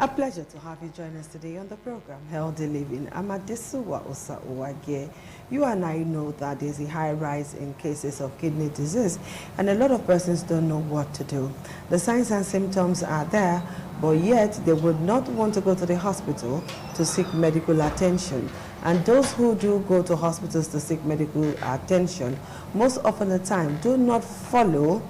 A pleasure to have you join us today on the program, Healthy Living. I'm Adesuwa Osa Owage. You and I know that there's a high rise in cases of kidney disease, and a lot of persons don't know what to do. The signs and symptoms are there, but yet they would not want to go to the hospital to seek medical attention. And those who do go to hospitals to seek medical attention, most often the time do not follow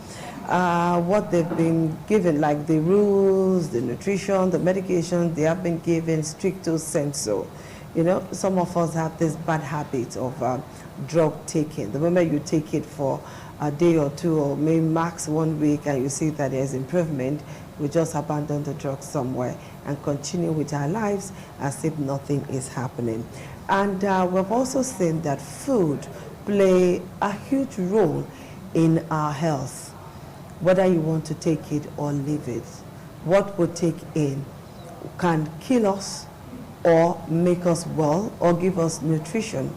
what they've been given, like the rules, the nutrition, the medication. They have been given stricto sensu. You know, some of us have this bad habit of drug taking. The moment you take it for a day or two, or maybe max 1 week, and you see that there's improvement, we just abandon the drug somewhere and continue with our lives as if nothing is happening. And we've also seen that food play a huge role in our health. Whether you want to take it or leave it, what we take in can kill us or make us well or give us nutrition.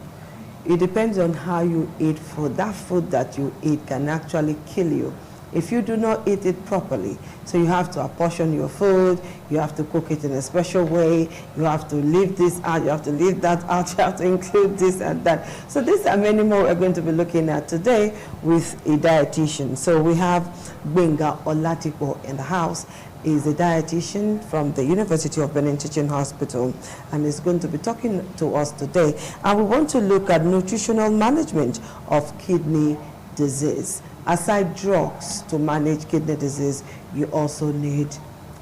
It depends on how you eat food. That food that you eat can actually kill you if you do not eat it properly. So you have to apportion your food, you have to cook it in a special way, you have to leave this out, you have to leave that out, you have to include this and that. So these are many more we're going to be looking at today with a dietitian. So we have Benga Olatipo in the house. He's a dietitian from the University of Benin Teaching Hospital, and is going to be talking to us today. And we want to look at nutritional management of kidney disease. Aside drugs to manage kidney disease, you also need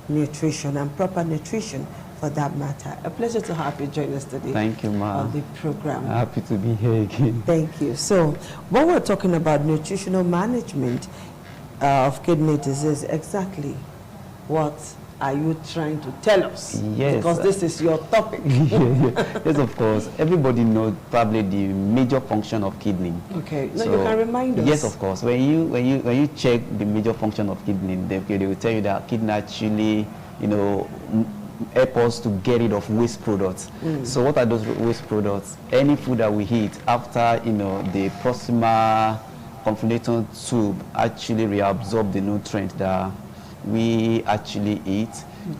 nutrition, and proper nutrition for that matter. A pleasure to have you join us today. Thank you, Ma. On the program. Happy to be here again. Thank you. So, when we're talking about nutritional management of kidney disease, exactly what are you trying to tell us? Yes. Because this is your topic. Yes, of course. Everybody knows probably the major function of kidney. Okay. So, no, you can remind us. Yes, of course. When you check the major function of kidney, they will tell you that kidney actually, help us to get rid of waste products. So what are those waste products? Any food that we eat after, the proximal convoluted tube actually reabsorb the nutrient that we actually eat,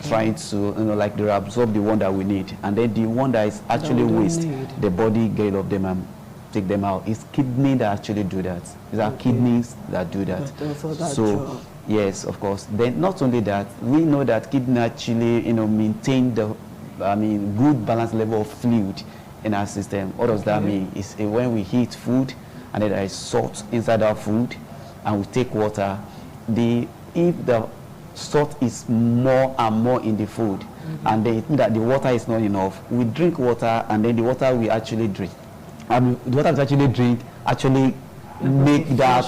trying to, like they absorb the one that we need, and then the one that is actually waste, the body get rid of them and take them out. It's kidney that actually do that. It's our kidneys that do that. So yes, of course. Then not only that, we know that kidney actually, maintain the, good balanced level of fluid in our system. What does that mean? It's when we eat food and then there is salt inside our food, and we take water. If the salt is more and more in the food, and they think that the water is not enough, we drink water, and then the water we actually drink, the water we actually drink actually make that,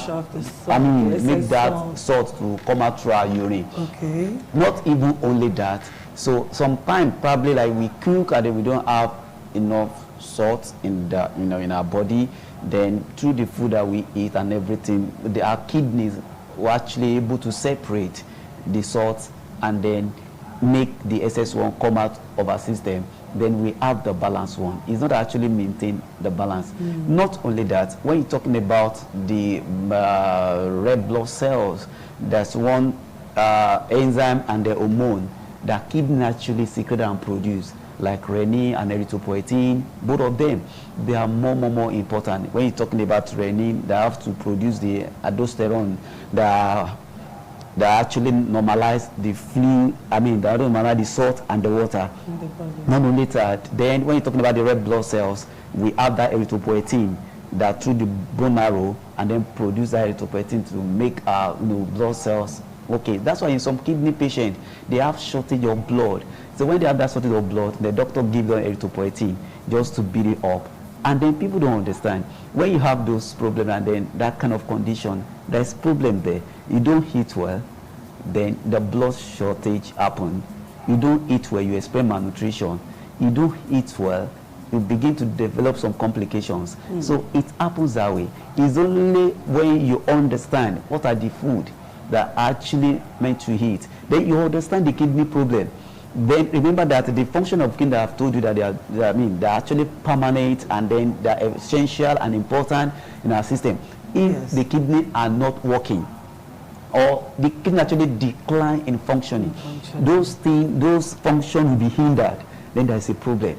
make that salt to come out through our urine. Okay. Not even only that. So sometimes probably like we cook and then we don't have enough salt in the, in our body. Then through the food that we eat and everything, our kidneys were actually able to separate the salt and then make the excess one come out of our system. Then we have the balanced one. It's not actually maintain the balance. Not only that, when you're talking about the red blood cells, there's one enzyme and the hormone that kidney actually secrete and produce, like renin and erythropoietin. Both of them, they are more important. When you're talking about renin, they have to produce the aldosterone that actually normalize the fluid, that normalize the salt and the water. Not only that, then when you're talking about the red blood cells, we have that erythropoietin that through the bone marrow and then produce that erythropoietin to make our blood cells. Okay, that's why in some kidney patients, they have shortage of blood. So when they have that shortage of blood, the doctor gives them erythropoietin just to beat it up. And then people don't understand. When you have those problems and then that kind of condition, there's problem there. You don't eat well, then the blood shortage happens. You don't eat well, you experience malnutrition. You don't eat well, you begin to develop some complications. So it happens that way. It's only when you understand what are the food that are actually meant to eat, then you understand the kidney problem. Then remember that the function of kidney, I've told you that they're actually permanent, and then they're essential and important in our system. If the kidney are not working, or the kidney actually decline in functioning, those functions will be hindered, then there's a problem.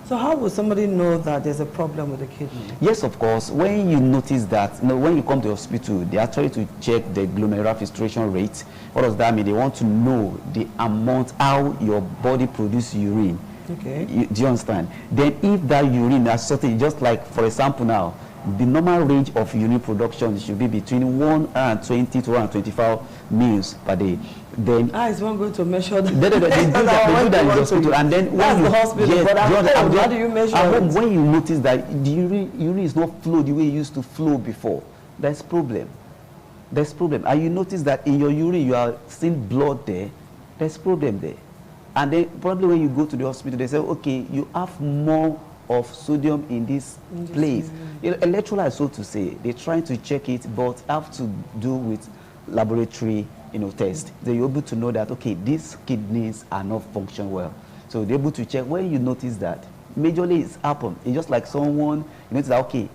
So how will somebody know that there's a problem with the kidney? Yes, of course. When you notice that, when you come to the hospital, they are trying to check the glomerular filtration rate. What does that mean? They want to know the amount, how your body produces urine. Okay. Do you understand? Then if that urine is something, just like, for example now, the normal range of urine production should be between 120 to 125 mils per day. Then is one going to measure the they do that in the hospital, and then when the hospital, yes, but how do you measure it? When you notice that the urine is not flow the way it used to flow before, there's problem. There's problem. And you notice that in your urine you are seeing blood there, there's problem there. And then probably when you go to the hospital, they say, okay, you have more of sodium in this place. Electrolyte, so to say, they're trying to check it, but have to do with laboratory test. They're able to know that, okay, these kidneys are not functioning well. So they're able to check. When you notice that, majorly it's happened. It's just like someone, you notice that, okay,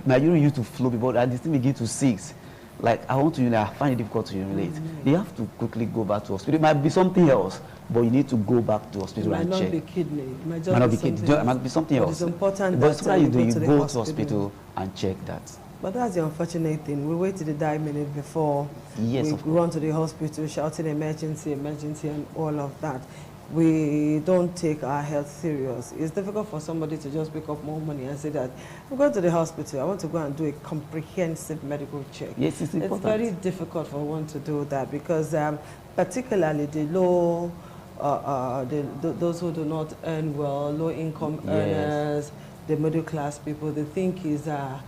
my urine used to flow before, and this thing begin to six. Like, I want to urinate, I find it difficult to urinate. You have to quickly go back to hospital. It might be something else, but you need to go back to hospital and check. It might not be kidney. It might just be kidney. It might be something else. It's important but that you go to hospital and check that. But that's the unfortunate thing. We wait till the die minute before we run to the hospital, shouting emergency, emergency, and all of that. We don't take our health serious. It's difficult for somebody to just pick up more money and say that, I'm going to the hospital, I want to go and do a comprehensive medical check. Yes, it's important. It's very difficult for one to do that because particularly the low, those who do not earn well, low-income earners, the middle-class people, they think is a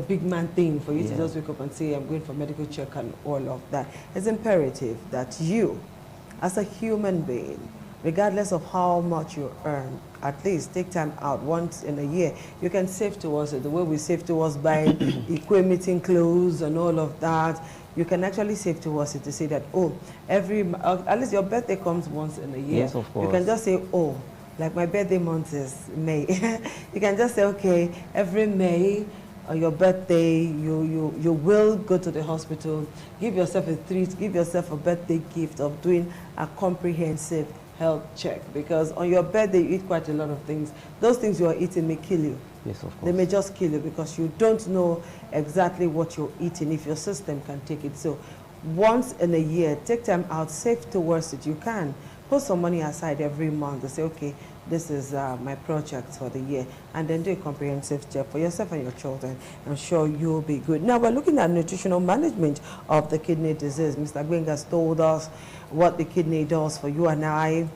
big man thing for you to just wake up and say, I'm going for medical check and all of that. It's imperative that you, as a human being, regardless of how much you earn, at least take time out once in a year. You can save towards it, the way we save towards buying equipment, clothes and all of that. You can actually save towards it to say that, at least your birthday comes once in a year. Yes, of course. You can just say, like my birthday month is May. You can just say, okay, every May, on your birthday, you will go to the hospital, give yourself a treat, give yourself a birthday gift of doing a comprehensive health check. Because on your birthday, you eat quite a lot of things. Those things you are eating may kill you. Yes, of course. They may just kill you because you don't know exactly what you're eating, if your system can take it. So once in a year, take time out, save towards it. You can put some money aside every month and say, okay, this is my project for the year, and then do a comprehensive check for yourself and your children. I'm sure you'll be good. Now we're looking at nutritional management of the kidney disease. Mr. Gbenga has told us what the kidney does for you and I,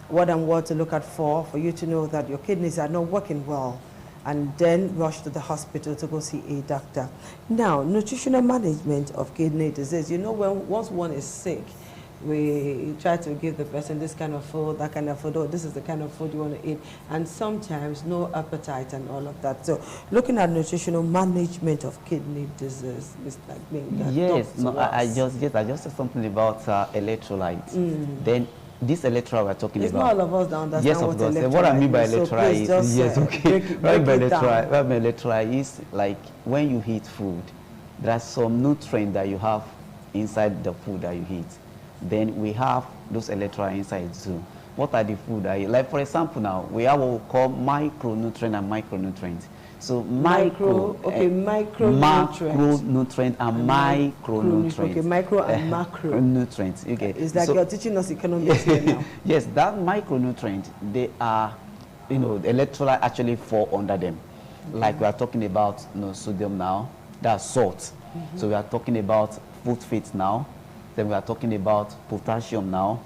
what and what to look out for you to know that your kidneys are not working well, and then rush to the hospital to go see a doctor. Now, nutritional management of kidney disease. You know, once one is sick, we try to give the person this kind of food, that kind of food, or this is the kind of food you want to eat, and sometimes no appetite and all of that. So looking at nutritional management of kidney disease, Mr. Gbenga. Yes, I just said something about electrolytes. Then this electrolyte we're talking it's about. It's not all of us that understand what electrolyte is. What I mean by electrolyte is, yes, okay. Break it down. Electrolyte is like when you eat food, there are some nutrients that you have inside the food that you eat. Then we have those electrolytes inside too. What are the food that you, like for example now, we have what we call micronutrient and micronutrients. So macronutrient and micronutrient. Okay, micro and macro. Nutrients. Okay. It's like you're teaching us economics here now. Yes, that micronutrient, they are, the electrolyte actually fall under them. Like we are talking about sodium now, that's salt. So we are talking about phosphate now. Then we are talking about potassium now,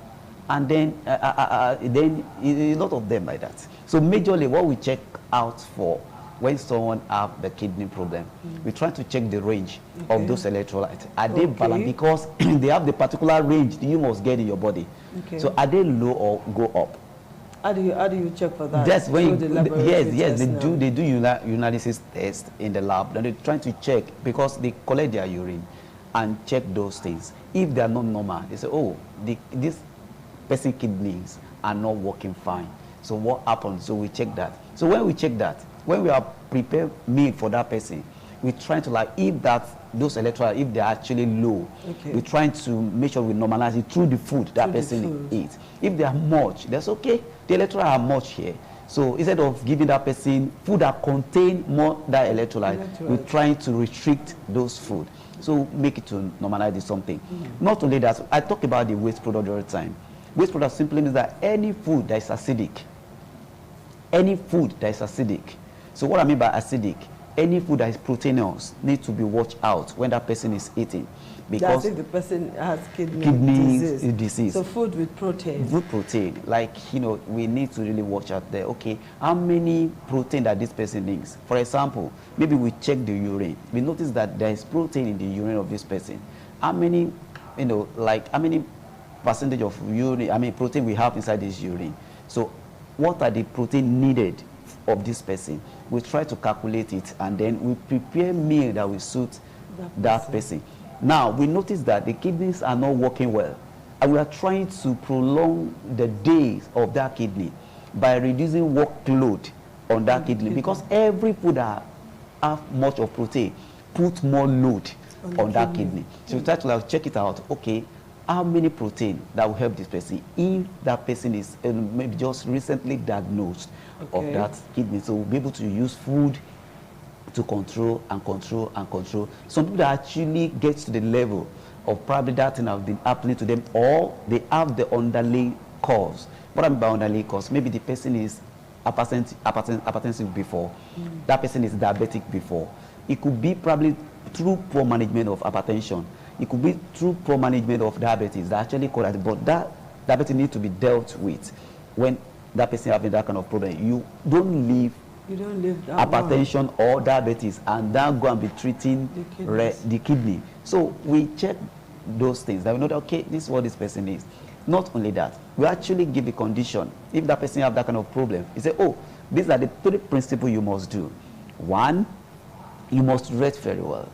and then a lot of them like that. So majorly what we check out for when someone have the kidney problem, we try to check the range of those electrolytes. Are they balanced? Because they have the particular range you must get in your body. So are they low or go up? How do you check for that? That's when they do urinalysis test in the lab. Then they're trying to check because they collect their urine and check those things. If they are not normal, they say, this person's kidneys are not working fine. So what happens? So we check that. So when we check that, when we are prepared meal for that person, we're trying to like, if those electrolytes, if they're actually low, we're trying to make sure we normalize it through the food that person eats. If they are much, that's okay. The electrolytes are much here. So instead of giving that person food that contain more that electrolyte, we're trying to restrict those food. So make it to normalize it something. Not only that, I talk about the waste product all the time. Waste product simply means that any food that is acidic, any food that is acidic. So what I mean by acidic, any food that is proteinous needs to be watched out when that person is eating. Because that's if the person has kidney disease. So food with protein. Food protein, like, you know, we need to really watch out there. Okay, how many protein that this person needs? For example, maybe we check the urine. We notice that there is protein in the urine of this person. How many, you know, like how many percentage of urine, I mean protein we have inside this urine? So what are the protein needed of this person? We try to calculate it, and then we prepare meal that will suit that person. Now, we notice that the kidneys are not working well, and we are trying to prolong the days of that kidney by reducing workload on that kidney, because every food that have much of protein put more load on that kidney. So we try to like check it out. Okay, how many protein that will help this person if that person is maybe just recently diagnosed of that kidney? So we'll be able to use food to control and control and control. Some people that actually get to the level of probably that thing has been happening to them, or they have the underlying cause. What I mean by underlying cause, maybe the person is hypertensive before, that person is diabetic before. It could be probably through poor management of hypertension. It could be through poor management of diabetes that actually cause that, but that diabetes needs to be dealt with. When that person having that kind of problem, you don't leave hypertension or diabetes and then go and be treating the kidney. So we check those things that we know that, okay, this is what this person is. Not only that, we actually give a condition. If that person have that kind of problem, we say, oh, these are the 3 principles you must do. 1, you must rest very well.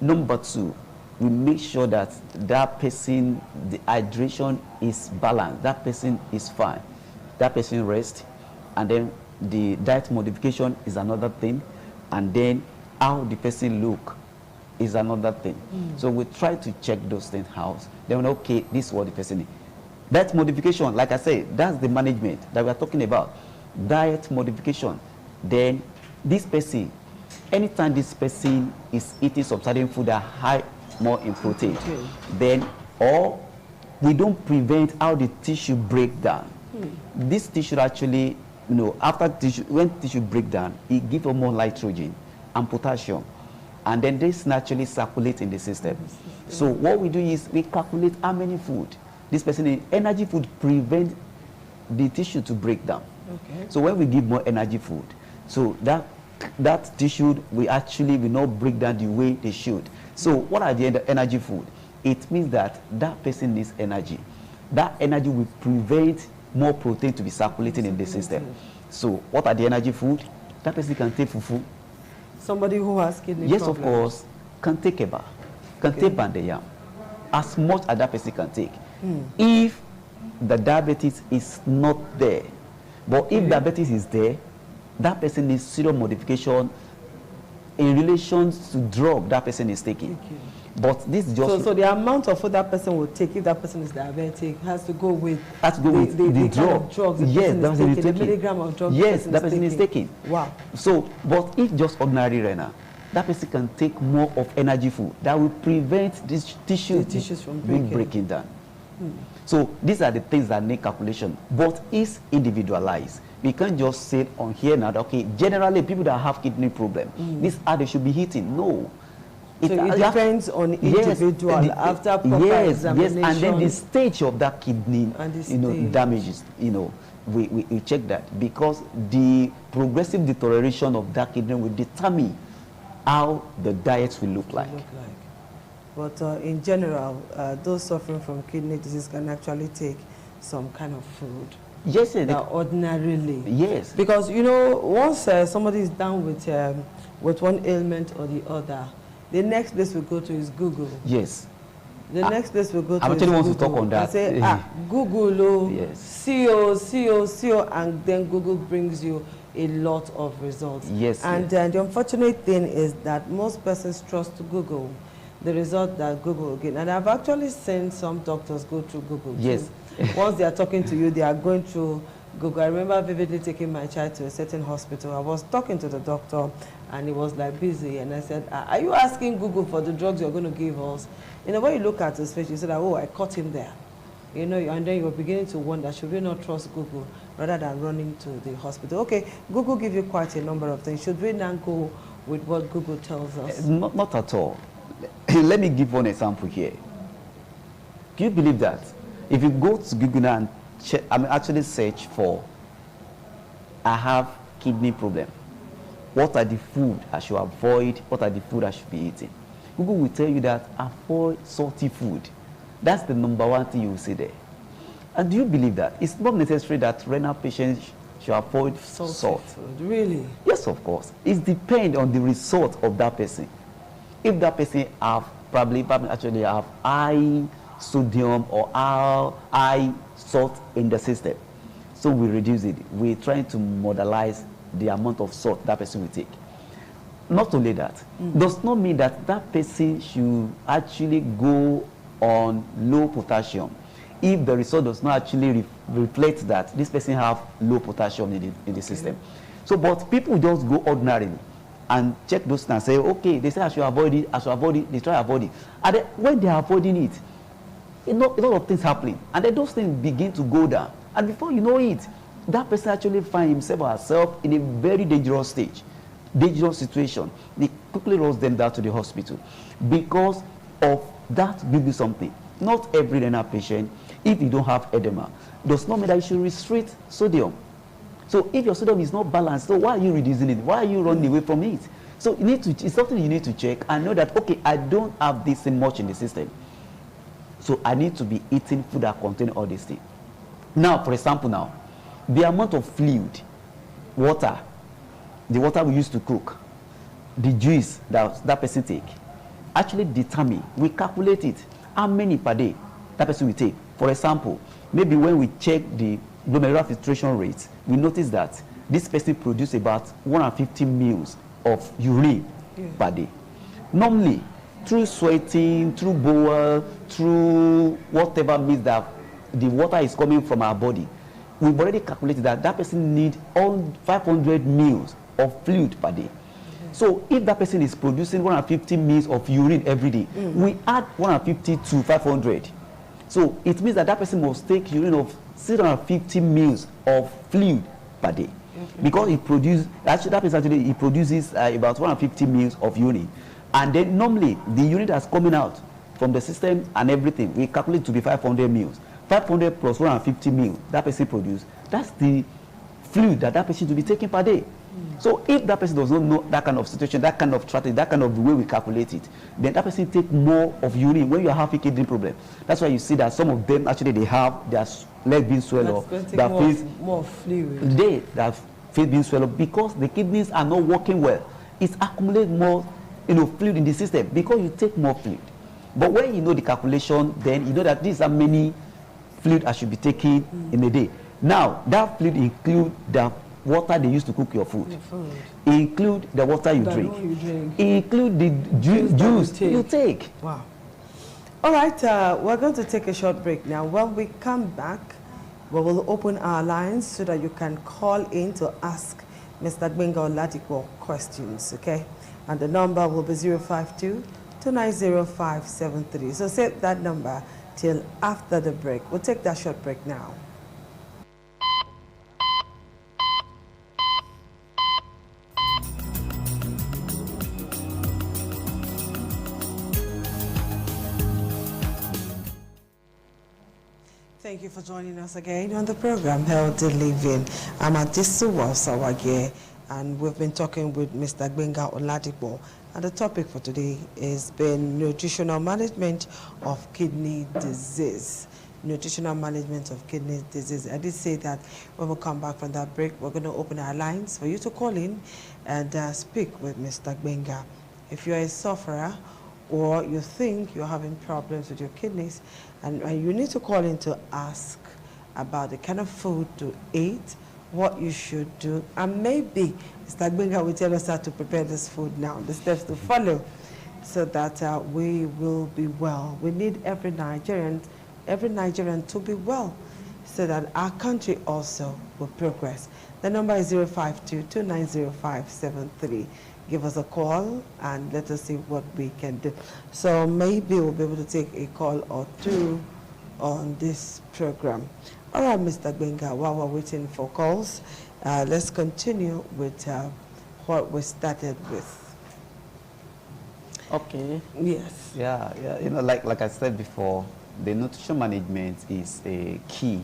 Number 2, we make sure that that person, the hydration is balanced. That person is fine. That person rests, and then the diet modification is another thing, and then how the person look is another thing. So we try to check those things out. Then we know, okay, this is what the person is. Diet modification, like I said, that's the management that we are talking about. Diet modification. Then this person, anytime this person is eating some certain food that high more in protein, then or we don't prevent how the tissue break down. This tissue actually, you know, after tissue, when tissue break down, it gives more nitrogen and potassium, and then this naturally circulates in the system. So what we do is we calculate how many food this person needs. Energy food prevent the tissue to break down. So when we give more energy food, so that tissue will actually will not break down the way they should. So what are the energy food? It means that that person needs energy. That energy will prevent more protein to be circulating in the system. So what are the energy food? That person can take fufu. Somebody who has kidney problems, of course, can take eba, can take bandeyam, as much as that person can take. If the diabetes is not there, but if diabetes is there, that person needs serious modification in relation to drug that person is taking. But this is just so the amount of food that person will take if that person is diabetic has to go with the kind drug. of drugs Yes, that's the milligram of drugs. Yes, that person is taking. Wow. So, but if just ordinary renal, that person can take more of energy food that will prevent this tissues from breaking down. So these are the things that need calculation, but it's individualized. We can't just say on here now that, okay, generally people that have kidney problem, this how they should be eating. No. So it depends on individual after proper examination. Yes, and then the stage of that kidney, damages, we check that, because the progressive deterioration of that kidney will determine how the diet will look like. But in general, those suffering from kidney disease can actually take some kind of food. Yes, ordinarily. Yes. Because, once somebody is down with one ailment or the other, the next place we go to is Google. Yes. The next place we go to I is actually want Google. to talk on that. I say, Google, yes. CO, and then Google brings you a lot of results. Yes. And the unfortunate thing is that most persons trust Google, the result that Google will get. And I've actually seen some doctors go through Google Yes. too. Once they are talking to you, they are going through Google. I remember vividly taking my child to a certain hospital. I was talking to the doctor and he was like busy, and I said, are you asking Google for the drugs you're going to give us? You know, when you look at his face, you said, oh, I caught him there. You know, and then you're beginning to wonder, should we not trust Google rather than running to the hospital? Okay, Google gives you quite a number of things. Should we now go with what Google tells us? Not at all. Let me give one example here. Do you believe that if you go to Google now and check, actually search for, I have kidney problem, what are the food I should avoid, what are the food I should be eating? Google will tell you that avoid salty food. That's the number one thing you will see there. And do you believe that? It's not necessary that renal patients should avoid salt. Food. Really? Yes, of course. It depends on the result of that person. If that person probably actually have high sodium or high salt in the system, so we reduce it. We're trying to modelize the amount of salt that person will take. Not only that, does not mean that that person should actually go on low potassium if the result does not actually reflect that this person have low potassium in the system. So, but people just go ordinarily and check those things and say, okay, they say I should avoid it, they try to avoid it. And then when they are avoiding it, a lot of things happening, and then those things begin to go down. And before you know it, that person actually finds himself or herself in a very dangerous stage, dangerous situation. They quickly rush them down to the hospital because of that will be something. Not every renal patient, if you don't have edema, does not mean that you should restrict sodium. So if your sodium is not balanced, so why are you reducing it? Why are you running away from it? So you need to, it's something you need to check and know that, okay, I don't have this much in the system. So I need to be eating food that contain all these things. Now, for example, now, the amount of fluid, water, the water we use to cook, the juice that person take, actually determine, we calculate it, how many per day that person will take. For example, maybe when we check the glomerular filtration rate, we notice that this person produces about 150 mils of urine per day. Normally, through sweating, through bowel, through whatever means that the water is coming from our body, we've already calculated that that person needs all 500 mils of fluid per day. So if that person is producing 150 mils of urine every day, we add 150 to 500. So it means that that person must take urine of 650 mils of fluid per day. Because he produces, actually that person actually, he produces about 150 mils of urine. And then normally the urine that's coming out from the system and everything, we calculate to be 500 mils. 500 plus 150 mils that person produce, that's the fluid that person will be taking per day. So if that person does not know that kind of situation, that kind of strategy, that kind of the way we calculate it, then that person take more of urine when you have a kidney problem. That's why you see that some of them actually they have their leg being swelled up, that face more fluid. That face being swelled up because the kidneys are not working well. It's accumulate more, fluid in the system because you take more fluid. But when you know the calculation, then you know that these are many fluid I should be taking in a day. Now that fluid include the water they use to cook your food. Include the water you drink. Include the juice you take. Wow. All right, we're going to take a short break now. When we come back, we will open our lines so that you can call in to ask Mr. Gbenga Oladipo questions, okay? And the number will be 052-290-573. So save that number till after the break. We'll take that short break now. Thank you for joining us again on the program Healthy Living. I'm Adisuwa Sawage, and we've been talking with Mr. Gbenga Oladipo. And the topic for today is been nutritional management of kidney disease. Nutritional management of kidney disease. I did say that when we come back from that break, we're going to open our lines for you to call in and speak with Mr. Gbenga. If you're a sufferer or you think you're having problems with your kidneys, and you need to call in to ask about the kind of food to eat, what you should do. And maybe Mr. Gbenga will tell us how to prepare this food now, the steps to follow, so that we will be well. We need every Nigerian to be well, so that our country also will progress. The number is 052-290573. Give us a call and let us see what we can do. So maybe we'll be able to take a call or two on this program. All right, Mr. Gbenga, while we're waiting for calls, let's continue with what we started with. Okay. Yes. Yeah, you know, like I said before, the nutrition management is a key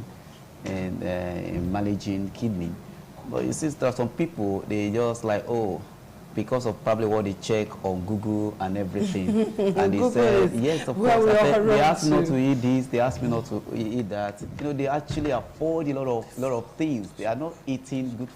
in managing kidney. But you see, there are some people, they just like, oh, because of probably what they check on Google and everything. And they said, yes, of course. They asked me not to eat this, they asked me not to eat that. You know, they actually afford a lot of things. They are not eating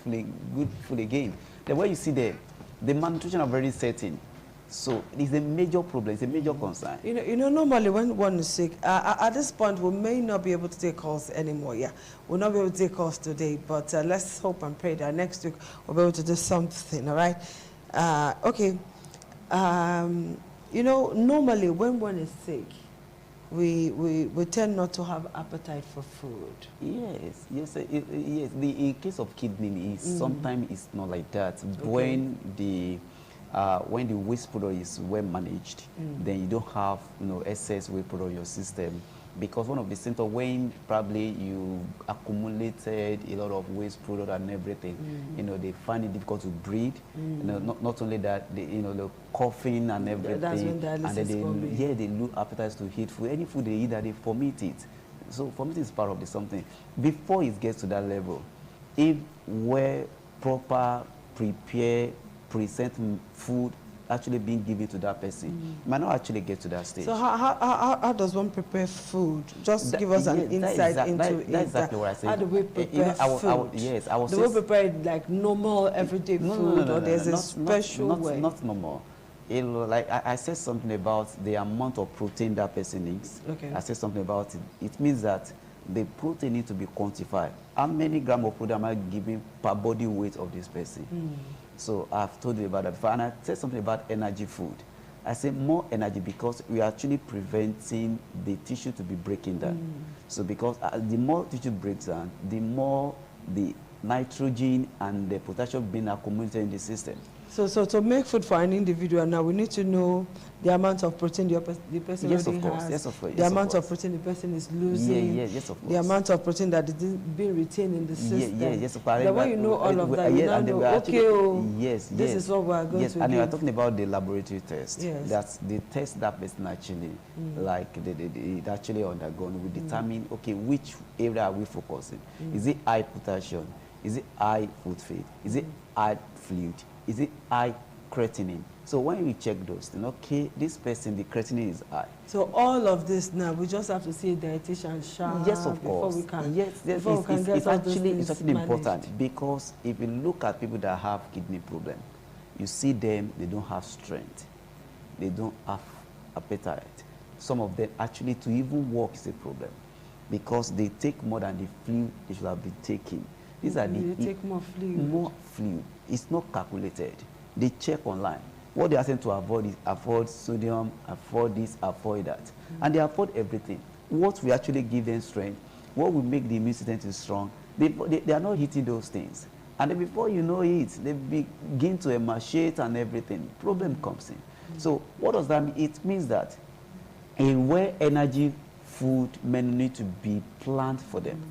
good food again. Then when you see the malnutrition are very certain. So it is a major problem, it's a major concern. You know, normally when one is sick, at this point we may not be able to take calls anymore. Yeah, we'll not be able to take calls today, but let's hope and pray that next week we'll be able to do something, all right? Okay, you know, normally when one is sick, we tend not to have appetite for food. Yes. In case of kidney, sometimes it's not like that. Okay. When the waste product is well managed, then you don't have excess waste product in your system. Because one of the symptoms, when probably you accumulated a lot of waste product and everything, they find it difficult to breathe. Not only that, the coughing and everything. That's when dialysis and they lose appetite to eat food. Any food they eat, that they vomit it. So vomiting is part of the something. Before it gets to that level, if we're proper, prepare, present food actually being given to that person, might not actually get to that stage. So how does one prepare food? Just give us an insight into it. That's exactly what I said. How do we prepare food? Do we prepare it like normal everyday food, or there's a special way? Not normal. Like I said something about the amount of protein that person needs. Okay. I said something about it. It means that the protein needs to be quantified. How many grams of protein am I giving per body weight of this person? So I've told you about that before. And I said something about energy food. I say more energy because we are actually preventing the tissue to be breaking down. So because the more tissue breaks down, the more the nitrogen and the potassium being accumulated in the system. So to make food for an individual now, we need to know the amount of protein the person yes, already of course. has, Yes, of course. the amount of protein the person is losing, yes, of course. the amount of protein that is being retained in the system. Yes, of course. The way you know all of that, you now know, this is what we are going to do. And you are talking about the laboratory test. Yes. That's the test that person actually, like, they actually undergone. We determine, okay, which area are we focusing? Is it high potassium? Is it high food feed? Is it high fluid? Is it high creatinine? So when we check those things, okay, this person, the creatinine is high. So all of this now, we just have to see a dietitian sharp. Yes, of course. Before we can, it's actually important, because if you look at people that have kidney problem, you see them, they don't have strength. They don't have appetite. Some of them actually to even walk is a problem, because they take more than the fluid they should have been taking. These are they take more fluid. More fluid. It's not calculated. They check online. What they are saying to avoid is avoid sodium, avoid this, avoid that. And they avoid everything. What we actually give them strength, what will make the immune system strong, they are not hitting those things. And then before you know it, they begin to emaciate and everything. Problem comes in. So what does that mean? It means that a well energy food menu need to be planned for them.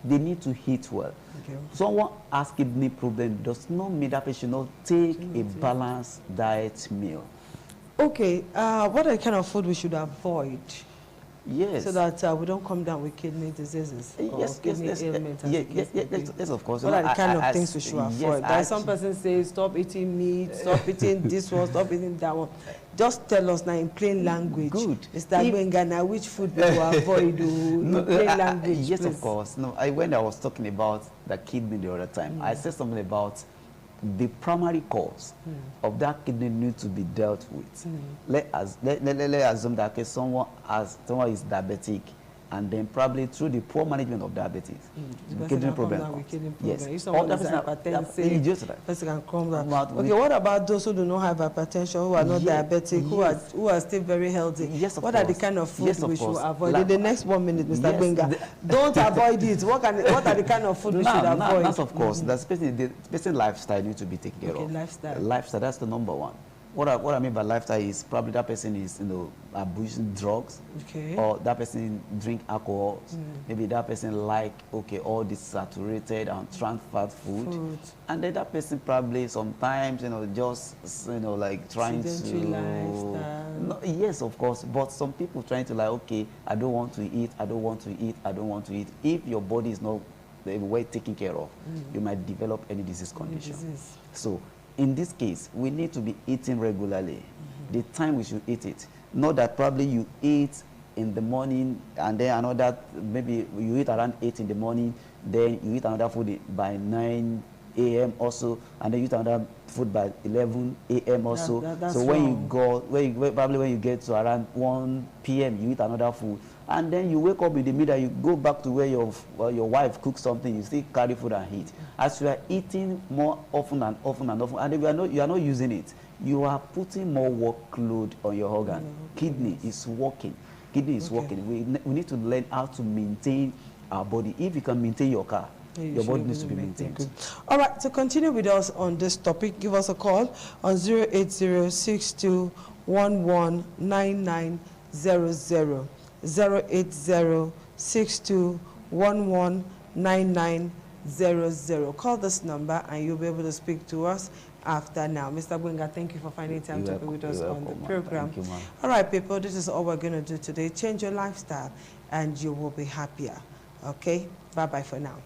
They need to eat well. Okay. Someone has kidney problem does not mean that person should not take a balanced diet meal. Okay, what are the kind of food we should avoid? Yes. So that we don't come down with kidney diseases or kidney ailments. Yes, of course. What are the kind of things we should avoid? Yes, some person says, stop eating meat, stop eating this one, stop eating that one. Just tell us now in plain language. Good. Mr. Gbenga, now which food to avoid? In plain language, yes, please. Of course. No, when I was talking about the kidney the other time, I said something about the primary cause of that kidney need to be dealt with. Let's assume that someone is diabetic and then probably through the poor management of diabetes, kidney problem. Yes. If someone is hypertensive, person can come down. Okay, what about those who do not have hypertension, who are not diabetic, who are still very healthy? Yes, what are the kind of food we should avoid? In the next 1 minute, Mr. Benga, don't avoid it. What are the kind of food we should avoid? That's of course. The person lifestyle needs to be taken care of. Lifestyle, that's the number one. What I mean by lifestyle is probably that person is, abusing drugs, or that person drink alcohol. Maybe that person like, all this saturated and trans fat food. And then that person probably sometimes, just, like trying to. Yes, of course. But some people trying to like, I don't want to eat, I don't want to eat, I don't want to eat. If your body is not the way taken care of, you might develop any disease condition. So in this case, we need to be eating regularly. The time we should eat it. Not that probably you eat in the morning and then another, maybe you eat around 8 in the morning, then you eat another food by 9 a.m. also, and then you eat another food by 11 a.m. also. So when you go, probably when you get to around 1 p.m., you eat another food. And then you wake up in the middle, you go back to where your wife cooks something, you still carry food and eat. As you are eating more often and often and often, and if you are not using it, you are putting more workload on your organ. Kidney is working. Kidney is working. We need to learn how to maintain our body. If you can maintain your car, your body needs to be maintained. All right, to continue with us on this topic, give us a call on 08062119900. 08062119900. Call this number and you'll be able to speak to us after now. Mr. Gwenga, thank you for finding time to be with us on the program. Thank you, all right, people, this is all we're going to do today. Change your lifestyle and you will be happier. Okay, bye-bye for now.